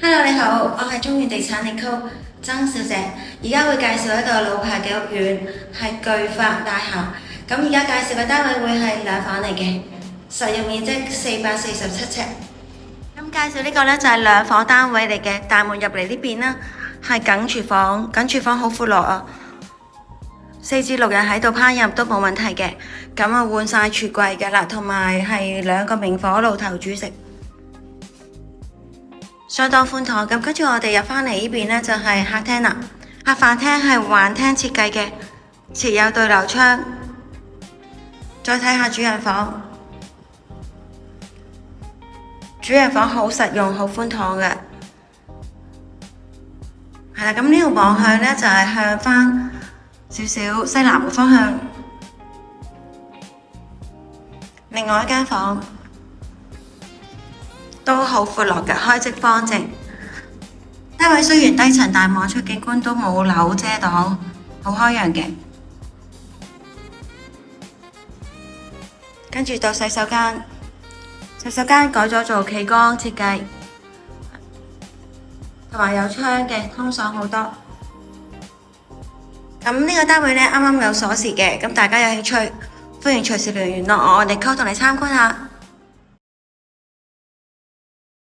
Hello，你好，我係中原地產力高曾小姐，而家會介紹一個老牌嘅屋苑，係巨發大廈。咁而家介紹嘅單位會係兩房嚟嘅，實用面積447尺。咁介紹呢個呢，就係兩房單位嚟嘅，大門入嚟呢邊啦，係緊廚房，緊廚房好闊落啊，4至6人喺度烹飪都冇問題嘅。咁啊換晒櫥櫃嘅啦，同埋係2個明火爐頭煮食。相當寬敞，咁跟住我哋入返嚟呢邊呢，就係客廳啦。客飯廳係橫廳設計嘅，設有對流窗。再睇下主人房，主人房好實用，好寬敞嘅。係啦，咁呢度望向呢，就係向返少少西南嘅方向。另外一間房都好闊落嘅，開即方正。單位雖然低層，但望出景觀都冇樓遮擋，好開揚嘅。跟住到洗手間，洗手間改咗做企缸設計，同埋有窗嘅，通爽好多。咁呢個單位呢，啱啱有鎖匙嘅，咁大家有興趣，歡迎隨時聯絡我哋溝通嚟參觀下。